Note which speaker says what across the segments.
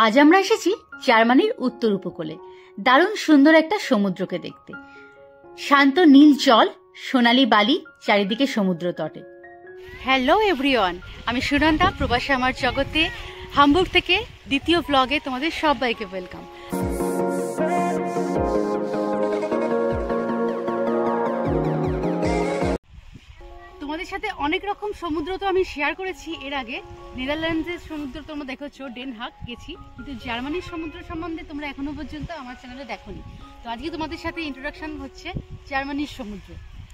Speaker 1: আজ আমরা এসেছি জার্মানির উত্তর উপকূলে দারুণ সুন্দর একটা সমুদ্রকে দেখতে। শান্ত নীল জল, সোনালী বালি, চারিদিকে সমুদ্র তটে। হ্যালো এভরিওয়ান, আমি সুনন্দা, প্রবাসী আমার জগতে হামবুর্গ থেকে দ্বিতীয় ব্লগে তোমাদের সবাইকে ওয়েলকাম। তোমাদের সাথে অনেক রকম সমুদ্র তো আমি শেয়ার করেছি এর আগে। নেদারল্যান্ডসের সমুদ্র তোমরা দেখেছো, ডেন হাগ গেছি, কিন্তু জার্মানির সমুদ্র সম্বন্ধে তোমরা এখনো পর্যন্ত আমার চ্যানেলে দেখোনি। তো আজকে তোমাদের সাথে ইন্ট্রোডাকশন হচ্ছে জার্মানির সমুদ্র,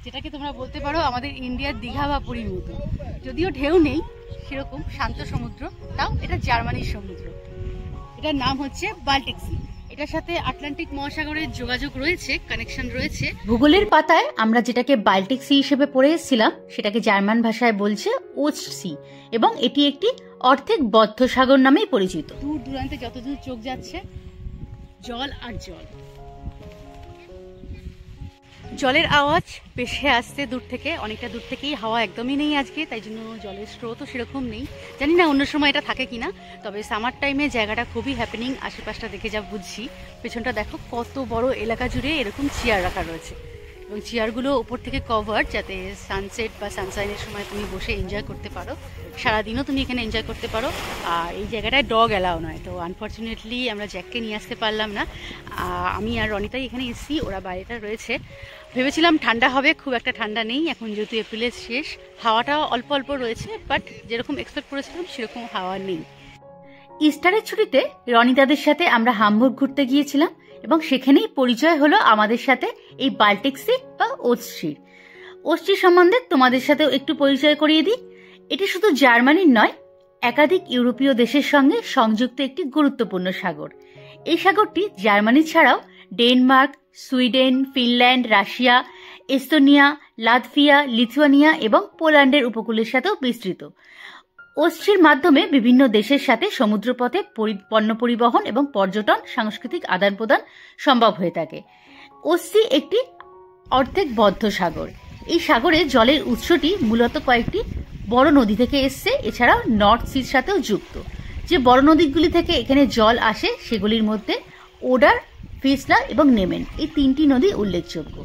Speaker 1: যেটাকে তোমরা বলতে পারো আমাদের ইন্ডিয়ার দীঘা বা পুরীর মতো। যদিও ঢেউ নেই সেরকম শান্ত সমুদ্র, তাও এটা জার্মানির সমুদ্র। এটার নাম হচ্ছে বাল্টিক সি। এটার সাথে আটলান্টিক মহাসাগরের যোগাযোগ রয়েছে, কানেকশন রয়েছে। ভূগোলের পাতায় আমরা যেটাকে বাল্টিক সি হিসেবে পড়ে এসেছিলাম সেটাকে জার্মান ভাষায় বলছে ওস্ট সি, এবং এটি একটি অর্ধেক বদ্ধ সাগর নামেই পরিচিত। দূর দূরান্তে যতদূর চোখ যাচ্ছে জল আর জল। জলের আওয়াজ ভেসে আসছে দূর থেকে, অনেকটা দূর থেকেই। হাওয়া একদমই নেই আজকে, তাই জন্য জলের স্রোতও সেরকম নেই। জানি না অন্য সময় এটা থাকে কিনা, তবে সামার টাইমে জায়গাটা খুবই হ্যাপেনিং। আশেপাশটা দেখে যা বুঝছি, পেছনটা দেখো কত বড় এলাকা জুড়ে এরকম চেয়ার রাখা রয়েছে, এবং চেয়ারগুলো উপর থেকে কভার, যাতে সানসেট বা সানশাইনের সময় তুমি বসে এনজয় করতে পারো। সারাদিনও তুমি এখানে এনজয় করতে পারো। আর এই জায়গাটায় ডগ অ্যালাউ নয়, তো আনফর্চুনেটলি আমরা জ্যাককে নিয়ে আসতে পারলাম না। আমি আর রনিতাই এখানে এসেছি, ওরা বাইরেটা রয়েছে। ভেবেছিলাম ঠান্ডা হবে, খুব একটা ঠান্ডা নেই এখন, যেহেতু এপ্রিলের শেষ। হাওয়াটা অল্প অল্প রয়েছে, বাট যেরকম এক্সপেক্ট করেছিলাম সেরকম হাওয়া নেই। ইস্টারের ছুটিতে রনিতাদের সাথে আমরা হামবুর্গ ঘুরতে গিয়েছিলাম, এবং সেখানেই পরিচয় হলো আমাদের সাথে এই বাল্টিক সি বা ওস্টসির। ওস্টসি সম্বন্ধে তোমাদের সাথে একটু পরিচয় করিয়ে দিই। এটি শুধু জার্মানির নয়, একাধিক ইউরোপীয় দেশের সঙ্গে সংযুক্ত একটি গুরুত্বপূর্ণ সাগর। এই সাগরটি জার্মানি ছাড়াও Denmark, Sweden, Finland, Russia, Estonia, Latvia, Lithuania এবং পোল্যান্ডের উপকূলের সাথেও বিস্তৃত। ওস্টসির মাধ্যমে বিভিন্ন দেশের সাথে সমুদ্রপথে পণ্য পরিবহন এবং পর্যটন, সাংস্কৃতিক আদান প্রদান সম্ভব হয়ে থাকে। ওস্টসি একটি অর্ধেক বদ্ধ সাগর। এই সাগরে জলের উৎসটি মূলত কয়েকটি বড় নদী থেকে এসছে, এছাড়াও নর্থ সির সাথেও যুক্ত। যে বড় নদীগুলি থেকে এখানে জল আসে সেগুলির মধ্যে ওডার, ভিসলা এবং নেমেন, এই তিনটি নদী উল্লেখযোগ্য।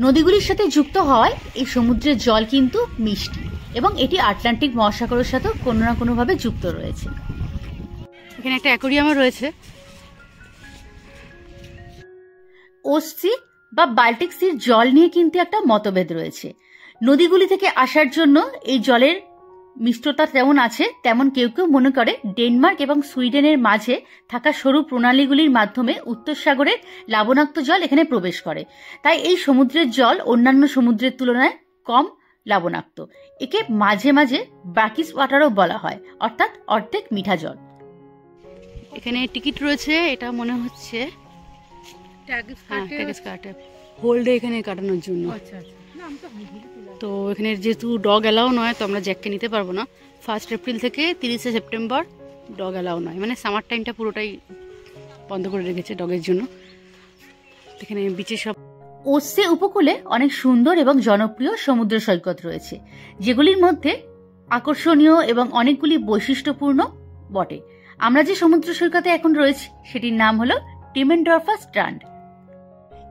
Speaker 1: নদীগুলির সাথে যুক্ত হওয়ায় এই সমুদ্রের জল কিন্তু মিষ্টি, এবং এটি আটলান্টিক মহাসাগরের সাথেও কোনো না কোনোভাবে যুক্ত রয়েছে। এখানে একটা অ্যাকোরিয়ামও রয়েছে। ওস্টসি বা বাল্টিক সির জল নিয়ে কিন্তু একটা মতভেদ রয়েছে। নদীগুলি থেকে আসার জন্য এই জলের মিষ্টতা যেমন আছে, তেমন কেউ কেউ মনে করে ডেনমার্ক এবং সুইডেনের মাঝে থাকা সরু প্রণালীগুলির মাধ্যমে উত্তর সাগরের লবণাক্ত জল এখানে প্রবেশ করে। তাই এই সমুদ্রের জল অন্যান্য সমুদ্রের তুলনায় কম লবণাক্ত। একে মাঝে মাঝে ব্রাকিশ ওয়াটারও বলা হয়, অর্থাৎ অর্ধেক মিঠা জল। এখানে টিকিট রয়েছে, এটা মনে হচ্ছে হোল্ডে এখানে কাটানোর জন্য। তো এখানে যেহেতু ডগ অ্যালাউ নয়, তো আমরা জ্যাককে নিতে পারবো না। 1 এপ্রিল থেকে 30 সেপ্টেম্বর ডগ অ্যালাউ নয়, মানে সামার টাইমটা পুরোটাই বন্ধ করে রেখেছে ডগের জন্য। এখানে বিচে সব ওস্টসি উপকূলে অনেক সুন্দর এবং জনপ্রিয় সমুদ্র সৈকত রয়েছে, যেগুলির মধ্যে আকর্ষণীয় এবং অনেকগুলি বৈশিষ্ট্যপূর্ণ বটে। আমরা যে সমুদ্র সৈকতে এখন রয়েছি সেটির নাম হলো টিমেনডর্ফার স্ট্রান্ড।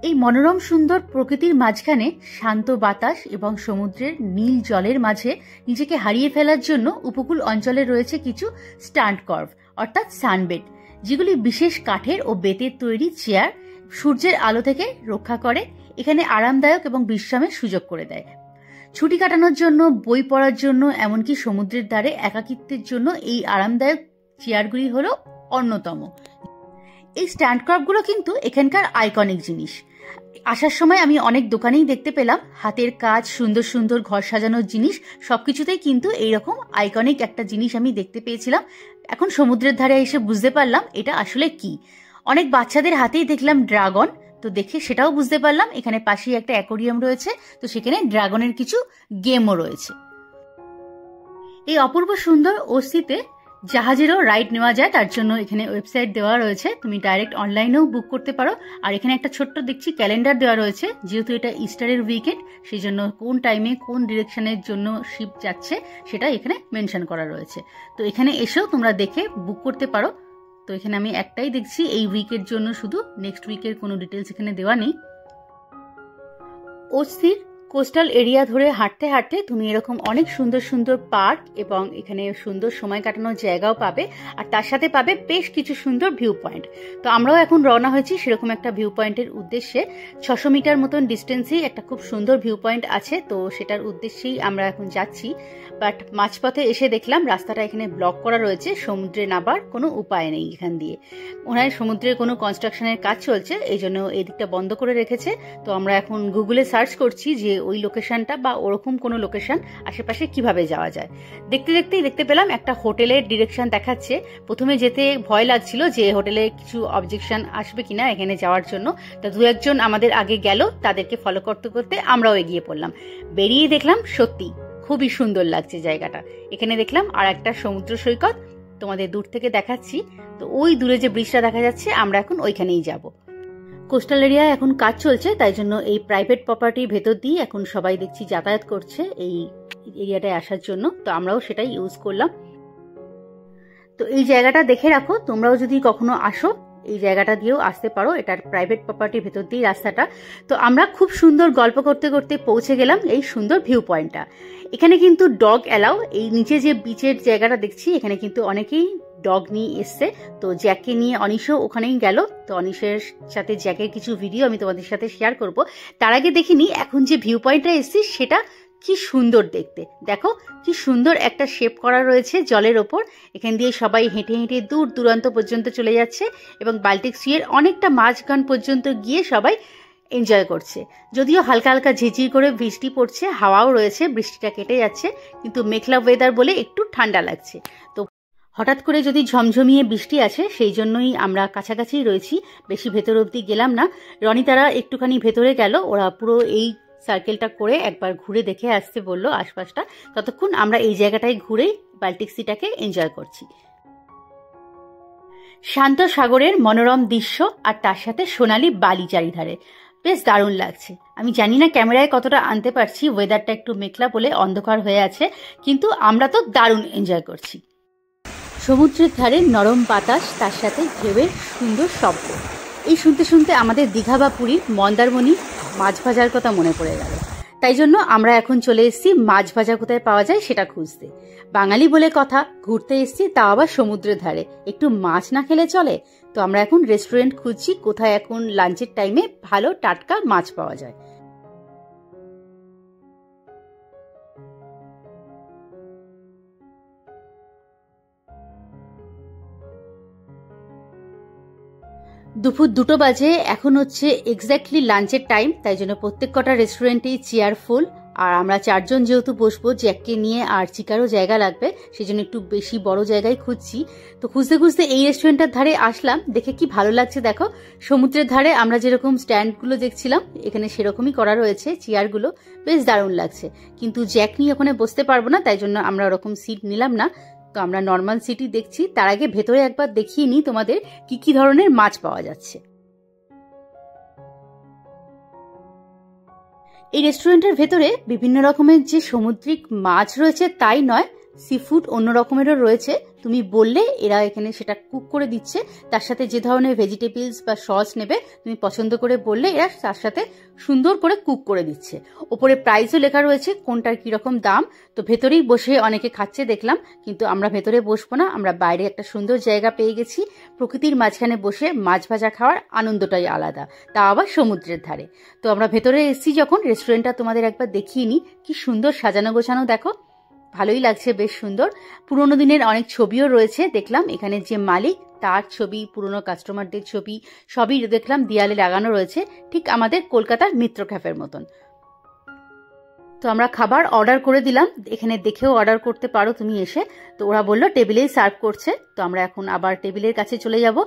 Speaker 1: এই মনোরম সুন্দর প্রকৃতির মাঝখানে শান্ত বাতাস এবং সমুদ্রের নীল জলের মাঝে নিজেকে হারিয়ে ফেলার জন্য উপকূল অঞ্চলে রয়েছে কিছু স্ট্যান্ড কর্ভ, অর্থাৎ সানবেড, যেগুলি বিশেষ কাঠের ও বেতের তৈরি চেয়ার সূর্যের আলো থেকে রক্ষা করে, এখানে আরামদায়ক এবং বিশ্রামের সুযোগ করে দেয়। ছুটি কাটানোর জন্য, বই পড়ার জন্য, এমনকি সমুদ্রের ধারে একাকিত্বের জন্য এই আরামদায়ক চেয়ারগুলি হলো অন্যতম। এই স্ট্যান্ড কর্ভগুলো কিন্তু এখানকার আইকনিক জিনিস। আসার সময় আমি অনেক দোকানেই দেখতে পেলাম হাতের কাজ, সুন্দর সুন্দর ঘর সাজানোর জিনিস, সবকিছুতেই কিন্তু এইরকম আইকনিক একটা জিনিস আমি দেখতে পেয়েছিলাম। এখন সমুদ্রের ধারে এসে বুঝতে পারলাম এটা আসলে কি। অনেক বাচ্চাদের হাতেই দেখলাম ড্রাগন, তো দেখে সেটাও বুঝতে পারলাম এখানে পাশেই একটা অ্যাকোরিয়াম রয়েছে, তো সেখানে ড্রাগনের কিছু গেমও রয়েছে। এই অপূর্ব সুন্দর ওস্টসিতে জাহাজেরও রাইড নেওয়া যায়, তার জন্য এখানে ওয়েবসাইট দেওয়া রয়েছে, তুমি ডাইরেক্ট অনলাইনেও বুক করতে পারো। আর এখানে একটা ছোট্ট দেখছি ক্যালেন্ডার দেওয়া রয়েছে, যেহেতু এটা ইস্টারের উইকেন্ড, সেই জন্য কোন টাইমে কোন ডিরেকশনের জন্য শিপ যাচ্ছে সেটা এখানে মেনশন করা রয়েছে। তো এখানে এসেও তোমরা দেখে বুক করতে পারো। তো এখানে আমি একটাই দেখছি এই উইকের জন্য, শুধু নেক্সট উইকের কোনো ডিটেলস এখানে দেওয়া নেই। অস্থির কোস্টাল এরিয়া ধরে হাঁটতে হাঁটতে তুমি এরকম অনেক সুন্দর সুন্দর পার্ক এবং এখানে সুন্দর সময় কাটানোর জায়গাও পাবে, আর তার সাথে পাবে বেশ কিছু সুন্দর ভিউ পয়েন্ট। তো আমরাও এখন রওনা হয়েছি সেরকম একটা ভিউ পয়েন্টের উদ্দেশ্যে। 600 মিটার মতন ডিস্টেন্সেই একটা খুব সুন্দর ভিউ পয়েন্ট আছে, তো সেটার উদ্দেশ্যেই আমরা এখন যাচ্ছি। বাট মাঝপথে এসে দেখলাম রাস্তাটা এখানে ব্লক করা রয়েছে, সমুদ্রে নাবার কোনো উপায় নেই এখান দিয়ে। ওনার সমুদ্রের কোনো কনস্ট্রাকশনের কাজ চলছে, এই জন্য এই দিকটা বন্ধ করে রেখেছে। তো আমরা এখন গুগলে সার্চ করছি যে ওই লোকেশনটা বা ওরকম কোনো লোকেশন আশেপাশে কিভাবে যাওয়া যায়। দেখতে দেখতেই দেখতে পেলাম একটা হোটেলের ডিরেকশন দেখাচ্ছে। প্রথমে যেতে ভয় লাগছিল যে হোটেলে কিছু অবজেকশন আসবে কিনা এখানে যাওয়ার জন্য, তো দু একজন আমাদের আগে গেল, তাদেরকে ফলো করতে করতে আমরাও এগিয়ে পড়লাম। বেরিয়ে দেখলাম সত্যি খুবই সুন্দর লাগছে জায়গাটা। এখানে দেখলাম আর একটা সমুদ্র সৈকত, তোমাদের দূর থেকে দেখাচ্ছি। তো ওই দূরে যে ব্রিজটা দেখা যাচ্ছে আমরা এখন ওইখানেই যাব। কোস্টাল এরিয়ায় এখন কাজ চলছে, তাই জন্য এই প্রাইভেট প্রপার্টির ভেতর দিয়ে এখন সবাই দেখছি যাতায়াত করছে এই এরিয়াটায় আসার জন্য। তো আমরাও সেটাই ইউজ করলাম। তো এই জায়গাটা দেখে রাখো, তোমরাও যদি কখনো আসো এই জায়গাটা দিয়েও আসতে পারো, এটার প্রাইভেট প্রপার্টির ভেতর দিয়ে রাস্তাটা। তো আমরা খুব সুন্দর গল্প করতে করতে পৌঁছে গেলাম এই সুন্দর ভিউ পয়েন্টটা। এখানে কিন্তু ডগ অ্যালাউ, এই নিচে যে বিচের জায়গাটা দেখছি এখানে কিন্তু অনেকেই ডগ নিয়ে এসছে। তো জ্যাককে নিয়ে অনিশও ওখানেই গেল। তো অনিশের সাথে জ্যাকের কিছু ভিডিও আমি তোমাদের সাথে শেয়ার করব। তার আগে দেখিনি এখন যে ভিউ পয়েন্টটা এসছি সেটা কি সুন্দর দেখতে। দেখো কি সুন্দর একটা শেপ করা রয়েছে জলের ওপর। এখান দিয়ে সবাই হেঁটে হেঁটে দূর দূরান্ত পর্যন্ত চলে যাচ্ছে এবং বাল্টিক সিয়ের অনেকটা মাঝখান পর্যন্ত গিয়ে সবাই এনজয় করছে। যদিও হালকা হালকা ঝিঝি করে বৃষ্টি পড়ছে, হাওয়াও রয়েছে, বৃষ্টিটা কেটে যাচ্ছে, কিন্তু মেঘলা ওয়েদার বলে একটু ঠান্ডা লাগছে। তো হঠাৎ করে যদি ঝমঝমিয়ে বৃষ্টি আছে সেই জন্যই আমরা কাছাকাছি রয়েছি, বেশি ভেতর অবধি গেলাম না। রনি তারা একটুখানি ভেতরে গেল, ওরা পুরো এই সার্কেলটা করে একবার ঘুরে দেখে আসতে বললো আশপাশটা। ততক্ষণ আমরা এই জায়গাটায় ঘুরেই বাল্টিক সিটাকে এনজয় করছি। শান্ত সাগরের মনোরম দৃশ্য আর তার সাথে সোনালি বালি চারিধারে, বেশ দারুণ লাগছে। আমি জানি না ক্যামেরায় কতটা আনতে পারছি, ওয়েদারটা একটু মেঘলা বলে অন্ধকার হয়ে আছে, কিন্তু আমরা তো দারুণ এনজয় করছি। সমুদ্রের ধারে নরম বাতাস, তার সাথে ঢেউয়ের সুন্দর শব্দ, এই শুনতে শুনতে আমাদের দীঘা বা পুরীর মন্দারমণি মাছ ভাজার কথা মনে পড়ে গেল। তাই জন্য আমরা এখন চলে এসেছি মাছ ভাজা কোথায় পাওয়া যায় সেটা খুঁজতে। বাঙালি বলে কথা, ঘুরতে এসেছি তাও আবার সমুদ্রের ধারে, একটু মাছ না খেলে চলে? তো আমরা এখন রেস্টুরেন্ট খুঁজছি কোথায় এখন লাঞ্চের টাইমে ভালো টাটকা মাছ পাওয়া যায়। দুপুর 2টো বাজে, এখন হচ্ছে এক্স্যাক্টলি লাঞ্চের টাইম, তাই জন্য প্রত্যেক কটা রেস্টুরেন্টেই চেয়ার ফুল। আর আমরা 4 জন যেহেতু বসবো, জ্যাককে নিয়ে আর চিকারও জায়গা লাগবে, সেই জন্য একটু বেশি বড় জায়গায় খুঁজছি। তো খুঁজতে খুঁজতে এই রেস্টুরেন্টটার ধারে আসলাম, দেখে কি ভালো লাগছে দেখো। সমুদ্রের ধারে আমরা যেরকম স্ট্যান্ডগুলো দেখছিলাম এখানে সেরকমই করা রয়েছে চেয়ারগুলো, বেশ দারুণ লাগছে। কিন্তু জ্যাক নিয়ে ওখানে বসতে পারবো না, তাই জন্য আমরা ওরকম সিট নিলাম না। তো আমরা নর্মাল সিটই দেখছি। তার আগে ভেতরে একবার দেখিয়ে নিই তোমাদের কি কি ধরনের মাছ পাওয়া যাচ্ছে। এই রেস্টুরেন্টের ভেতরে বিভিন্ন রকমের যে সামুদ্রিক মাছ রয়েছে তাই নয়, সি ফুড অন্য রকমেরও রয়েছে। তুমি বললে এরা এখানে সেটা কুক করে দিচ্ছে, তার সাথে যে ধরনের ভেজিটেবলস বা সস নেবে তুমি পছন্দ করে বললে এরা তার সাথে সুন্দর করে কুক করে দিচ্ছে। ওপরে প্রাইসও লেখা রয়েছে কোনটার কিরকম দাম। তো ভেতরেই বসে অনেকে খাচ্ছে দেখলাম, কিন্তু আমরা ভেতরে বসবো না, আমরা বাইরে একটা সুন্দর জায়গা পেয়ে গেছি। প্রকৃতির মাঝখানে বসে মাছ ভাজা খাওয়ার আনন্দটাই আলাদা, তা আবার সমুদ্রের ধারে। তো আমরা ভেতরে এসেছি যখন, রেস্টুরেন্টটা তোমাদের একবার দেখিয়ে নিই। কি সুন্দর সাজানো গোছানো দেখো, ভালোই লাগছে, বেশ সুন্দর। পুরোনো দিনের অনেক ছবিও রয়েছে দেখলাম, এখানে যে মালিক তার ছবি, পুরনো কাস্টমারদের ছবি সবই দেখলাম দেয়ালে লাগানো রয়েছে, ঠিক আমাদের কলকাতার মিত্র ক্যাফের মতন। তো আমরা খাবার অর্ডার করে দিলাম, এখানে দেখেও অর্ডার করতে পারো তুমি এসে। তো ওরা বললো টেবিলেই সার্ভ করছে। তো আমরা এখন আবার টেবিলের কাছে চলে যাব।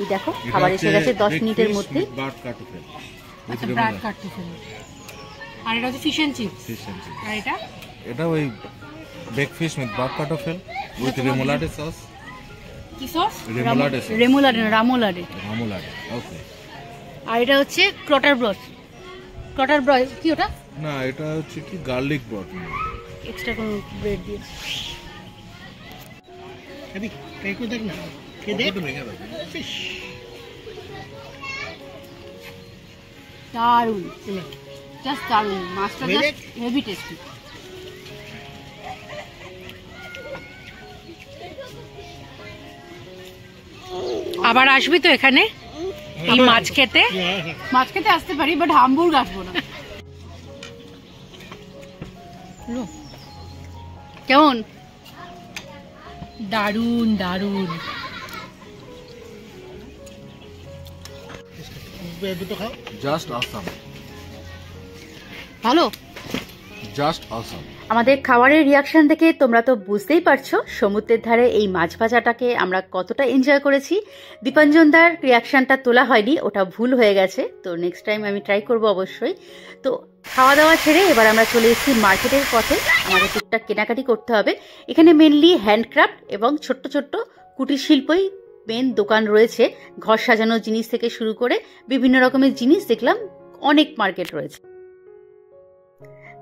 Speaker 1: এই দেখো খাবার এসে গেছে 10 মিনিটের মধ্যে।
Speaker 2: আর এটা হচ্ছে ফিশ এন্ড চিপস। আর এটা ওই বেক ফিশ উইথ বার্ড কাটফেল উইথ রেমোলাডে সস। কি সস?
Speaker 1: রামোলাডে।
Speaker 2: ওকে।
Speaker 1: আর এটা হচ্ছে ক্রটার ব্রথ। কি ওটা?
Speaker 2: না, এটা হচ্ছে কি গার্লিক ব্রথ,
Speaker 1: এক্সট্রা কোনো ব্রেড দিয়ে।
Speaker 2: দেখ না।
Speaker 1: দারুন, জাস্ট দারুন, মাছটা জাস্ট হেভি টেস্টি। আবার আসবি তো এখানে এই মাছ খেতে? মাছ খেতে আসতে পারি, বাট হামবুর্গ আসবো না। কেমন? দারুন দারুন।
Speaker 2: জাস্ট অসাম,
Speaker 1: ভালো,
Speaker 2: জাস্ট অসাম।
Speaker 1: আমাদের খাবারের রিয়াকশন দেখে তোমরা তো বুঝতেই পারছো সমুদ্রের ধারে এই মাছ ভাজাটাকে আমরা কতটা এনজয় করেছি। দীপাঞ্জনদার রিয়াকশনটা তোলা হয়নি, ওটা ভুল হয়ে গেছে, তো নেক্সট টাইম আমি ট্রাই করব অবশ্যই। তো খাওয়া দাওয়া ছেড়ে এবার আমরা চলে এসেছি মার্কেটের পথে, আমাদের টুকটাক কেনাকাটি করতে হবে। এখানে মেনলি হ্যান্ডক্রাফট এবং ছোট্ট ছোট্ট কুটির শিল্পই মেন দোকান রয়েছে। ঘর সাজানোর জিনিস থেকে শুরু করে বিভিন্ন রকমের জিনিস দেখলাম, অনেক মার্কেট রয়েছে।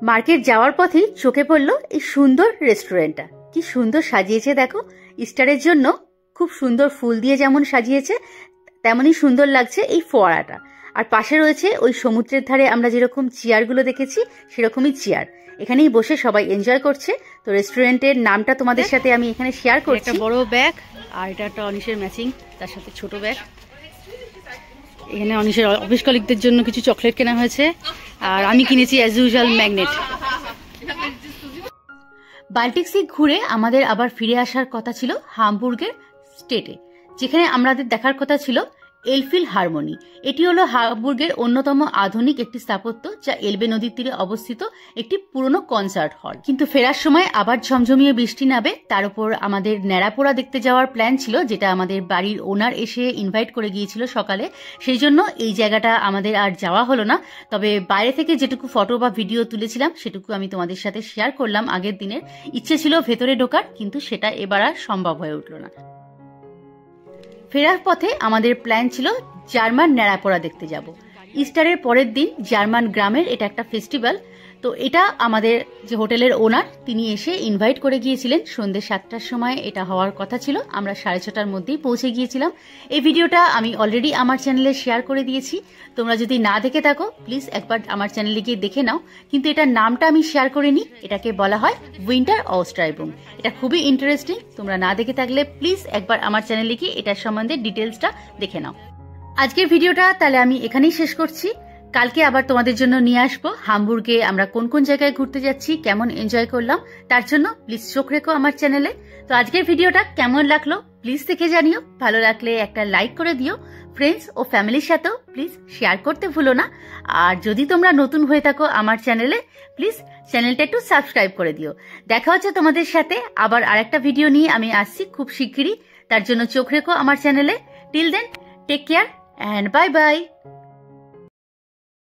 Speaker 1: মার্কেট যাওয়ার পথেই চোখে পড়লো এই সুন্দর রেস্টুরেন্টটা, কি সুন্দর সাজিয়েছে দেখো। ইস্টারের জন্য খুব সুন্দর ফুল দিয়ে যেমন সাজিয়েছে, তেমনই সুন্দর লাগছে এই ফোয়ারাটা। আর পাশে রয়েছে ওই সমুদ্রের ধারে আমরা যেরকম চেয়ারগুলো দেখেছি সেরকমই চেয়ার, এখানেই বসে সবাই এনজয় করছে। তো রেস্টুরেন্টের নামটা তোমাদের সাথে আমি এখানে শেয়ার করছি। একটা বড় ব্যাগ, আর এটা একটা অনিশের ম্যাচিং, তার সাথে ছোট ব্যাগ। এখানে অনিশের অফিস কলিগদের জন্য কিছু চকলেট কেনা হয়েছে, আর আমি কিনেছি as usual magnet. Baltic Sea ঘুরে আমাদের আবার ফিরে আসার কথা ছিল হামবুর্গের স্টেটে, যেখানে আমাদের দেখার কথা ছিল এলফিল হারমোনি। এটি হলো হামবুর্গের অন্যতম আধুনিক একটি স্থাপত্য, যা এলবে নদীর তীরে অবস্থিত একটি পুরনো কনসার্ট হল। কিন্তু ফেরার সময় আবার ঝমঝমিয়ে বৃষ্টি নামবে, তার উপর আমাদের ন্যাড়াপোড়া দেখতে যাওয়ার প্ল্যান ছিল, যেটা আমাদের বাড়ির ওনার এসে ইনভাইট করে গিয়েছিল সকালে, সেই জন্য এই জায়গাটা আমাদের আর যাওয়া হলো না। তবে বাইরে থেকে যেটুকু ফটো বা ভিডিও তুলেছিলাম সেটুকু আমি তোমাদের সাথে শেয়ার করলাম। আগের দিনের ইচ্ছে ছিল ভেতরে ঢোকার, কিন্তু সেটা এবার আর সম্ভব হয়ে উঠল না। ফেরার পথে আমাদের প্ল্যান ছিল জার্মান ন্যাড়াপোড়া দেখতে যাব। ইস্টারের পরের দিন জার্মান গ্রামের এটা একটা ফেস্টিভ্যাল, তো এটা আমাদের যে হোটেলের ওনার তিনি এসে ইনভাইট করে গিয়েছিলেন। সন্ধ্যে 7টার সময় এটা হওয়ার কথা ছিল, আমরা 6:30টার মধ্যেই পৌঁছে গিয়েছিলাম। এই ভিডিওটা আমি অলরেডি আমার চ্যানেলে শেয়ার করে দিয়েছি, তোমরা যদি না দেখে থাকো প্লিজ একবার আমার চ্যানেলে গিয়ে দেখে নাও। কিন্তু এটার নামটা আমি শেয়ার করিনি, এটাকে বলা হয় উইন্টার অস্ট্রাইবুম। এটা খুবই ইন্টারেস্টিং, তোমরা না দেখে থাকলে প্লিজ একবার আমার চ্যানেলে গিয়ে এটার সম্বন্ধে ডিটেলসটা দেখে নাও। আজকের ভিডিওটা তাহলে আমি এখানেই শেষ করছি। কালকে আবার তোমাদের জন্য নিয়ে আসবো হামবুর্গে আমরা কোন কোন জায়গায় ঘুরতে যাচ্ছি, কেমন এনজয় করলাম, তার জন্য প্লিজ চোখ রেখো আমার চ্যানেলে। তো আজকের ভিডিওটা কেমন লাগলো প্লিজ দেখে জানিও, ভালো লাগলে একটা লাইক করে দিও, ফ্রেন্ডস ও ফ্যামিলির সাথেও প্লিজ শেয়ার করতে ভুলো না। আর যদি তোমরা নতুন হয়ে থাকো আমার চ্যানেলে, প্লিজ চ্যানেলটা একটু সাবস্ক্রাইব করে দিও। দেখা হচ্ছে তোমাদের সাথে আবার আরেকটা ভিডিও নিয়ে আমি আসছি খুব শিগগিরই, তার জন্য চোখ রেখো আমার চ্যানেলে। Till then take care and bye by.